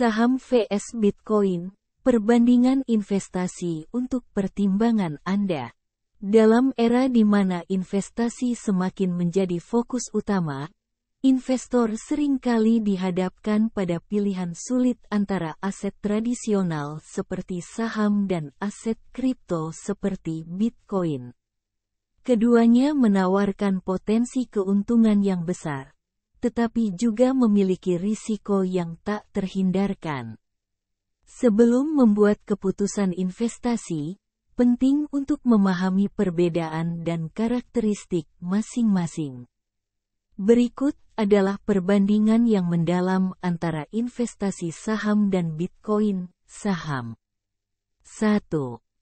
Saham vs Bitcoin, perbandingan investasi untuk pertimbangan Anda. Dalam era di mana investasi semakin menjadi fokus utama, investor seringkali dihadapkan pada pilihan sulit antara aset tradisional seperti saham dan aset kripto seperti Bitcoin. Keduanya menawarkan potensi keuntungan yang besar, tetapi juga memiliki risiko yang tak terhindarkan. Sebelum membuat keputusan investasi, penting untuk memahami perbedaan dan karakteristik masing-masing. Berikut adalah perbandingan yang mendalam antara investasi saham dan Bitcoin. Saham. 1.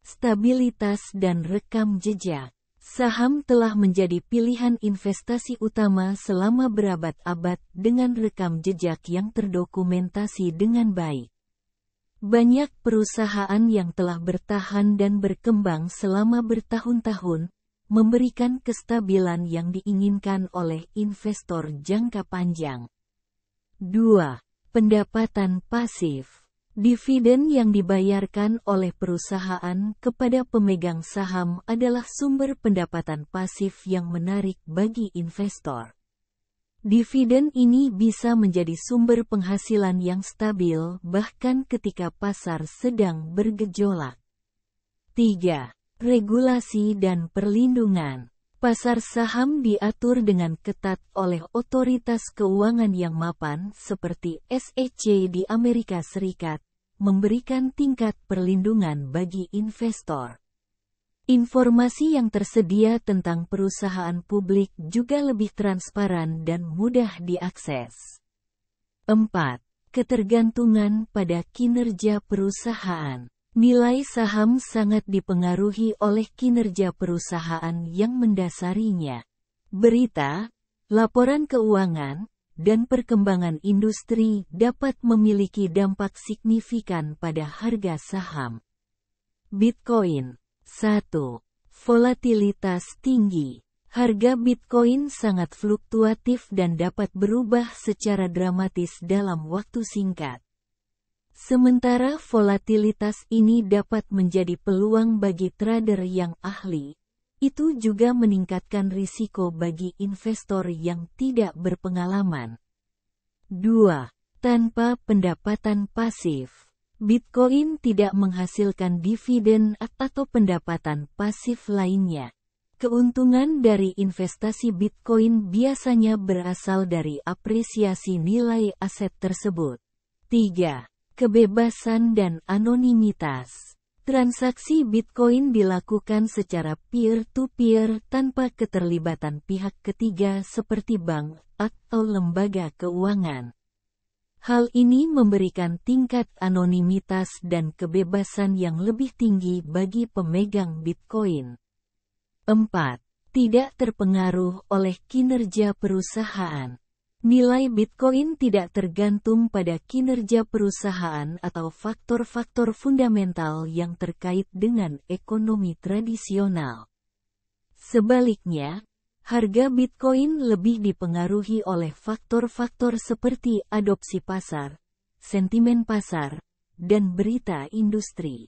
Stabilitas dan rekam jejak. Saham telah menjadi pilihan investasi utama selama berabad-abad dengan rekam jejak yang terdokumentasi dengan baik. Banyak perusahaan yang telah bertahan dan berkembang selama bertahun-tahun, memberikan kestabilan yang diinginkan oleh investor jangka panjang. 2. Pendapatan pasif. Dividen yang dibayarkan oleh perusahaan kepada pemegang saham adalah sumber pendapatan pasif yang menarik bagi investor. Dividen ini bisa menjadi sumber penghasilan yang stabil bahkan ketika pasar sedang bergejolak. 3. Regulasi dan perlindungan. Pasar saham diatur dengan ketat oleh otoritas keuangan yang mapan seperti SEC di Amerika Serikat, memberikan tingkat perlindungan bagi investor. Informasi yang tersedia tentang perusahaan publik juga lebih transparan dan mudah diakses. 4. Ketergantungan pada kinerja perusahaan. Nilai saham sangat dipengaruhi oleh kinerja perusahaan yang mendasarinya. Berita, laporan keuangan, dan perkembangan industri dapat memiliki dampak signifikan pada harga saham. Bitcoin. 1. Volatilitas tinggi. Harga Bitcoin sangat fluktuatif dan dapat berubah secara dramatis dalam waktu singkat. Sementara volatilitas ini dapat menjadi peluang bagi trader yang ahli, itu juga meningkatkan risiko bagi investor yang tidak berpengalaman. 2. Tanpa pendapatan pasif. Bitcoin tidak menghasilkan dividen atau pendapatan pasif lainnya. Keuntungan dari investasi Bitcoin biasanya berasal dari apresiasi nilai aset tersebut. 3. Kebebasan dan anonimitas. Transaksi Bitcoin dilakukan secara peer-to-peer tanpa keterlibatan pihak ketiga seperti bank atau lembaga keuangan. Hal ini memberikan tingkat anonimitas dan kebebasan yang lebih tinggi bagi pemegang Bitcoin. 4. Tidak terpengaruh oleh kinerja perusahaan. Nilai Bitcoin tidak tergantung pada kinerja perusahaan atau faktor-faktor fundamental yang terkait dengan ekonomi tradisional. Sebaliknya, harga Bitcoin lebih dipengaruhi oleh faktor-faktor seperti adopsi pasar, sentimen pasar, dan berita industri.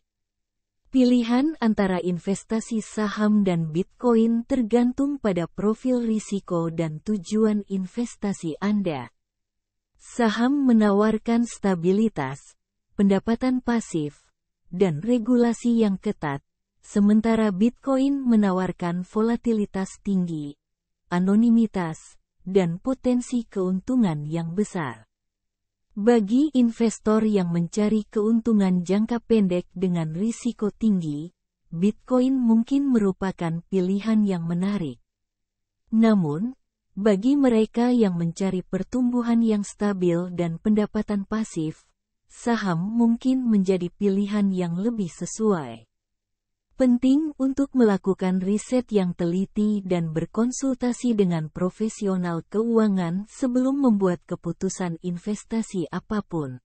Pilihan antara investasi saham dan Bitcoin tergantung pada profil risiko dan tujuan investasi Anda. Saham menawarkan stabilitas, pendapatan pasif, dan regulasi yang ketat, sementara Bitcoin menawarkan volatilitas tinggi, anonimitas, dan potensi keuntungan yang besar. Bagi investor yang mencari keuntungan jangka pendek dengan risiko tinggi, Bitcoin mungkin merupakan pilihan yang menarik. Namun, bagi mereka yang mencari pertumbuhan yang stabil dan pendapatan pasif, saham mungkin menjadi pilihan yang lebih sesuai. Penting untuk melakukan riset yang teliti dan berkonsultasi dengan profesional keuangan sebelum membuat keputusan investasi apapun.